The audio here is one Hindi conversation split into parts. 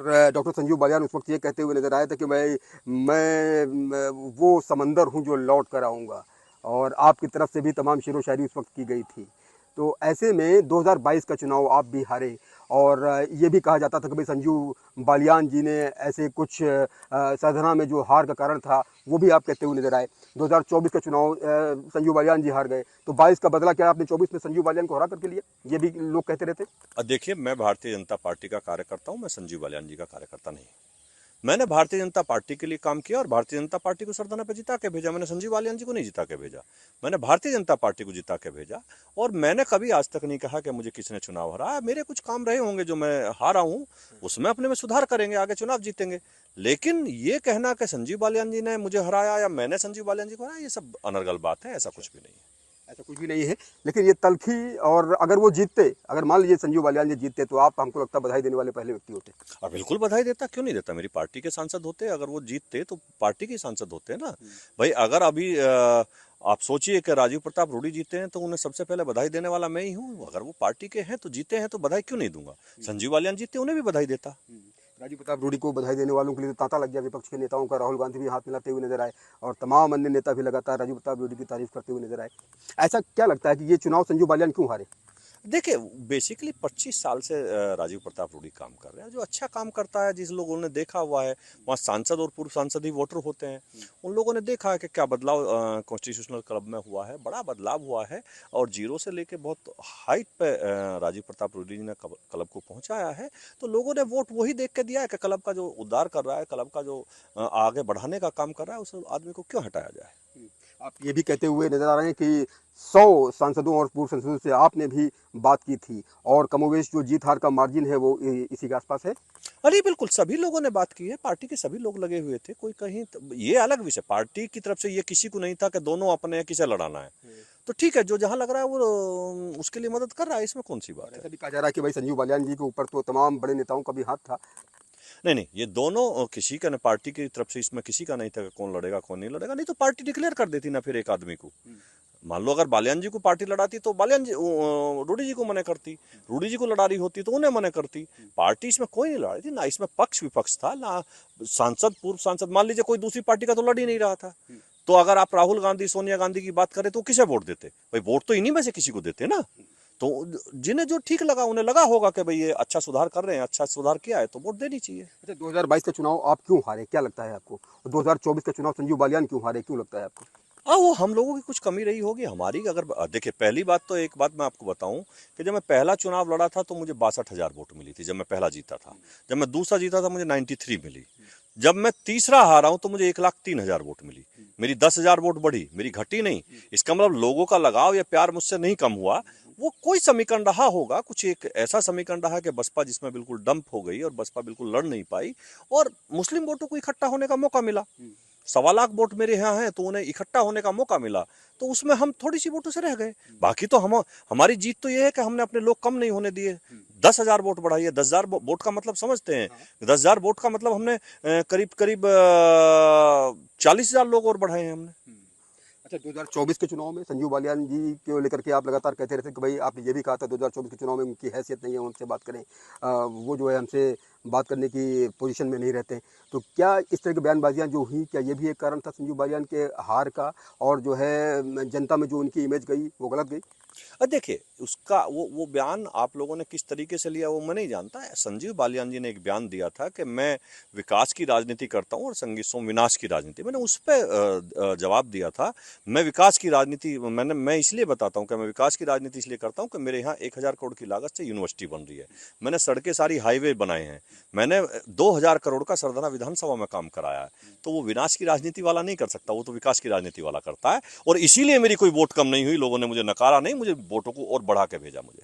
और डॉक्टर संजीव बालियान उस वक्त ये कहते हुए नजर आए थे कि मैं वो समंदर हूँ जो लौट कर आऊँगा, और आपकी तरफ से भी तमाम शेरो शायरी उस वक्त की गई थी। तो ऐसे में 2022 का चुनाव आप भी हारे, और ये भी कहा जाता था कि भाई संजीव बालियान जी ने ऐसे कुछ साधना में जो हार का कारण था वो भी आप कहते हुए नजर आए। 2024 का चुनाव संजीव बालियान जी हार गए, तो 22 का बदला क्या आपने 24 में संजीव बालियान को हरा करके लिया? ये भी लोग कहते रहते। देखिए, मैं भारतीय जनता पार्टी का कार्यकर्ता हूं, मैं संजीव बालियान जी का कार्यकर्ता नहीं। मैंने भारतीय जनता पार्टी के लिए काम किया और भारतीय जनता पार्टी को सरदाना पे जिता के भेजा। मैंने संजीव बालियान जी को नहीं जिता के भेजा, मैंने भारतीय जनता पार्टी को जिता के भेजा। और मैंने कभी आज तक नहीं कहा कि मुझे किसने चुनाव हराया। मेरे कुछ काम रहे होंगे जो मैं हारा हूं, उसमें अपने में सुधार करेंगे, आगे चुनाव जीतेंगे। लेकिन ये कहना कि संजीव बालियान जी ने मुझे हराया या मैंने संजीव बालियान जी को हराया, ये सब अनर्गल बात है, ऐसा कुछ भी नहीं है। ऐसा कुछ भी नहीं है, लेकिन ये तल्खी, और अगर वो जीतते, अगर मान लीजिए संजीव बालियान जी जीतते, तो आप हमको लगता बधाई देने वाले पहले व्यक्ति होते। और बिल्कुल बधाई देता, क्यों नहीं देता। मेरी पार्टी के सांसद होते, अगर वो जीतते तो पार्टी के सांसद होते ना भाई। अगर अभी आप सोचिए कि राजीव प्रताप रूडी जीते हैं तो उन्हें सबसे पहले बधाई देने वाला मैं ही हूँ। अगर वो पार्टी के हैं तो जीते हैं तो बधाई क्यों नहीं दूंगा। संजीव बालियान जीते, उन्हें भी बधाई देता। राजीव प्रताप रूडी को बधाई देने वालों के लिए तो तांता लग गया विपक्ष के नेताओं का। राहुल गांधी भी हाथ मिलाते हुए नजर आए, और तमाम अन्य नेता भी लगातार राजीव प्रताप रूडी की तारीफ करते हुए नजर आए। ऐसा क्या लगता है कि ये चुनाव संजीव बालियान क्यों हारे? देखिए, बेसिकली 25 साल से राजीव प्रताप रूडी काम कर रहे हैं। जो अच्छा काम करता है, जिस लोगों ने देखा हुआ है, वहाँ सांसद और पूर्व सांसद ही वोटर होते हैं। उन लोगों ने देखा है कि क्या बदलाव कॉन्स्टिट्यूशनल क्लब में हुआ है, बड़ा बदलाव हुआ है। और जीरो से लेके बहुत हाइट पे राजीव प्रताप रूडी ने क्लब को पहुंचाया है। तो लोगों ने वोट वही देख के दिया है कि क्लब का जो उद्धार कर रहा है, क्लब का जो आगे बढ़ाने का काम कर रहा है, उस आदमी को क्यों हटाया जाए। आप ये भी कहते हुए नजर आ रहे हैं कि 100 सांसदों और पूर्व सांसदों से आपने भी बात की थी, और कमोवेश जो जीत हार का मार्जिन है वो इसी के आसपास है। अरे बिल्कुल, सभी लोगों ने बात की है, पार्टी के सभी लोग लगे हुए थे। कोई कहीं ये अलग विषय, पार्टी की तरफ से ये किसी को नहीं था कि दोनों अपने हैं, किसे लड़ाना है। तो ठीक है, जो जहां लग रहा है वो उसके लिए मदद कर रहा है, इसमें कौन सी बात है। ऐसा भी कहा जा रहा है कि भाई संजीव बालियान जी के ऊपर तो तमाम बड़े नेताओं का भी हाथ था। नहीं नहीं, ये दोनों किसी का, पार्टी की तरफ से इसमें किसी का नहीं था कि कौन लड़ेगा कौन नहीं लड़ेगा। नहीं तो पार्टी डिक्लेयर कर देती ना फिर एक आदमी को। मान लो अगर बालियान जी को पार्टी लड़ाती तो बालियान जी रूडी जी को मना करती, रूडी जी को लड़ा रही होती तो उन्हें मना करती। पार्टी इसमें कोई नहीं लड़ा रही थी, ना इसमें पक्ष विपक्ष था, ना सांसद पूर्व सांसद। मान लीजिए कोई दूसरी पार्टी का तो लड़ ही नहीं रहा था, तो अगर आप राहुल गांधी सोनिया गांधी की बात करें तो किसे वोट देते भाई। वोट तो इन्हीं में से किसी को देते ना। तो जिन्हें जो ठीक लगा, उन्हें लगा होगा कि भाई ये अच्छा सुधार कर रहे हैं, अच्छा सुधार किया है, तो वोट देनी चाहिए। अच्छा, 2022 का चुनाव आप क्यों हारे, क्या लगता है आपको? 2024 का चुनाव संजीव बालियान क्यों हारे, क्यों लगता है आपको? वो हम लोगों की कुछ कमी रही होगी हमारी। अगर देखिए, पहली बात तो एक बात मैं आपको बताऊं कि जब मैं पहला चुनाव लड़ा था तो मुझे 62,000 वोट मिली थी, जब मैं पहला जीता था। जब मैं दूसरा जीता था मुझे 93 मिली। जब मैं तीसरा हारा हूं तो मुझे 1,03,000 वोट मिली। मेरी 10,000 वोट बढ़ी, मेरी घटी नहीं। इसका मतलब लोगों का लगाव या प्यार मुझसे नहीं कम हुआ। वो कोई समीकरण रहा होगा, कुछ एक ऐसा समीकरण रहा कि बसपा जिसमें बिल्कुल डंप हो गई और बसपा बिल्कुल लड़ नहीं पाई, और मुस्लिम वोटों को इकट्ठा होने का मौका मिला। 1.25 लाख वोट मेरे यहाँ हैं तो उन्हें इकट्ठा होने का मौका मिला, तो उसमें हम थोड़ी सी वोटों से रह गए। बाकी तो हमारी जीत तो ये है कि हमने अपने लोग कम नहीं होने दिए। 10,000 वोट बढ़ाई है। 10,000 वोट का मतलब समझते हैं? 10,000 वोट का मतलब हमने करीब करीब 40,000 लोग और बढ़ाए हैं हमने। अच्छा, 2024 के चुनाव में संजीव बालियान जी को लेकर के आप लगातार कहते रहते कि भाई आपने ये भी कहा था 2024 के चुनाव में उनकी हैसियत नहीं है, उनसे बात करें, वो जो है हमसे बात करने की पोजीशन में नहीं रहते हैं। तो क्या इस तरह की बयानबाजियां जो हुई, क्या ये भी एक कारण था संजीव बालियान के हार का, और जो है जनता में जो उनकी इमेज गई वो गलत गई? देखिए, उसका वो बयान आप लोगों ने किस तरीके से लिया वो मैं नहीं जानता। संजीव बालियान जी ने एक बयान दिया था कि मैं विकास की राजनीति करता हूं और संगीसों विनाश की राजनीति। मैंने उस पर जवाब दिया था। मैं विकास की राजनीति मैं इसलिए बताता हूं कि मैं विकास की राजनीति इसलिए करता हूं कि मेरे यहाँ 1,000 करोड़ की लागत से यूनिवर्सिटी बन रही है, मैंने सड़कें सारी हाईवे बनाए हैं, मैंने 2,000 करोड़ का सरदाना विधानसभा में काम कराया है। तो वो विनाश की राजनीति वाला नहीं कर सकता, वो तो विकास की राजनीति वाला करता है। और इसीलिए मेरी कोई वोट कम नहीं हुई, लोगों ने मुझे नकारा नहीं, मुझे वोटों को और बढ़ा के भेजा मुझे।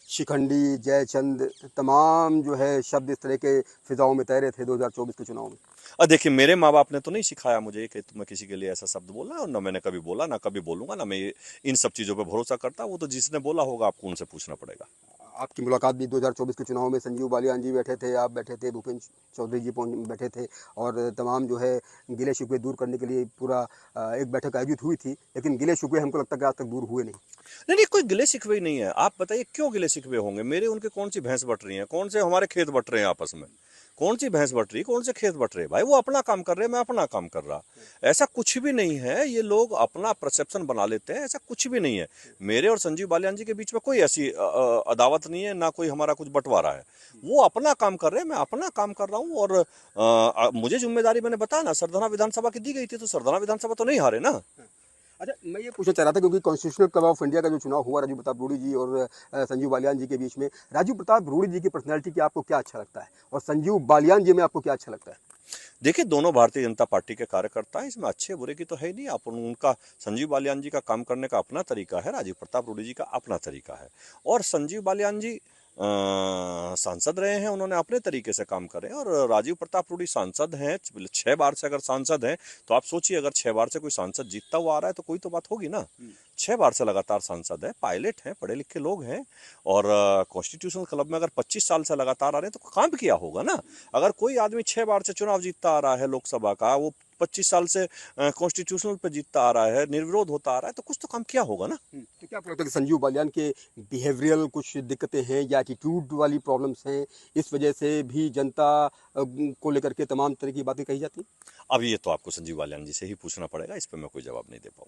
शिखंडी, जयचंद, तमाम जो है शब्द इस तरह के फिजाओं में तैरे थे 2024 के चुनाव में। देखिए, मेरे माँ बाप ने तो नहीं सिखाया मुझे कि तुम्हें किसी के लिए ऐसा शब्द बोलना है, और ना मैंने कभी बोला, ना कभी बोलूंगा, ना मैं इन सब चीजों पर भरोसा करता। वो तो जिसने बोला होगा आपको उनसे पूछना पड़ेगा। आपकी मुलाकात भी 2024 के चुनाव में संजीव बालियान जी बैठे थे, आप बैठे थे, भूपेंद्र चौधरी जी बैठे थे, और तमाम जो है गिले शिकवे दूर करने के लिए पूरा एक बैठक आयोजित हुई थी, लेकिन गिले शिकवे हमको लगता है कि आज तक दूर हुए नहीं। नहीं नहीं, कोई गिले शिकवे ही नहीं है। आप बताइए क्यों गिले शिकवे होंगे? मेरे उनके कौन सी भैंस बट रही हैं, कौन से हमारे खेत बट रहे हैं आपस में? कौन सी भैंस बट रही, कौन से खेत बट रहे, भाई वो अपना काम कर रहे हैं, मैं अपना काम कर रहा। ऐसा कुछ भी नहीं है, ये लोग अपना परसेप्शन बना लेते हैं, ऐसा कुछ भी नहीं है। मेरे और संजीव बालियान जी के बीच में कोई ऐसी अदावत नहीं है, ना कोई हमारा कुछ बंटवारा है। वो अपना काम कर रहे हैं, मैं अपना काम कर रहा हूँ। और मुझे जिम्मेदारी, मैंने बताया ना, सरदाना विधानसभा की दी गई थी, तो सरदाना विधानसभा तो नहीं हारे ना। अच्छा, मैं ये पूछना चाह रहा था क्योंकि कॉन्स्टिट्यूशनल क्लब ऑफ इंडिया का जो चुनाव हुआ राजू प्रताप रूडी जी और संजीव बालियान जी के बीच में, राजू प्रताप रूडी जी की पर्सनैलिटी की आपको क्या अच्छा लगता है और संजीव बालियान जी में आपको क्या अच्छा लगता है? देखिए, दोनों भारतीय जनता पार्टी के कार्यकर्ता हैं, इसमें अच्छे बुरे की तो है ही नहीं। अपन उनका, संजीव बालियान जी का काम करने का अपना तरीका है, राजीव प्रताप रूडी जी का अपना तरीका है। और संजीव बालियान जी सांसद रहे हैं, उन्होंने अपने तरीके से काम करे। और राजीव प्रताप रूडी सांसद हैं, 6 बार से अगर सांसद हैं, तो आप सोचिए, अगर 6 बार से कोई सांसद जीतता हुआ आ रहा है तो कोई तो बात होगी ना। 6 बार से लगातार सांसद है, पायलट हैं, पढ़े लिखे लोग हैं। और कॉन्स्टिट्यूशनल क्लब में अगर 25 साल से लगातार आ रहे हैं तो काम किया होगा ना। अगर कोई आदमी 6 बार से चुनाव जीतता आ रहा है लोकसभा का, वो 25 साल से कॉन्स्टिट्यूशनल पे जीतता आ रहा है, निर्विरोध होता आ रहा है, तो कुछ तो काम किया होगा ना। तो क्या आपको लगता है कि संजीव बालियान के बिहेवियरल कुछ दिक्कतें हैं या एटीट्यूड वाली प्रॉब्लम्स हैं, इस वजह से भी जनता को लेकर के तमाम तरह की बातें कही जाती हैं? अब ये तो आपको संजीव बालियान जी से ही पूछना पड़ेगा, इस पर मैं कोई जवाब नहीं दे पाऊंगा।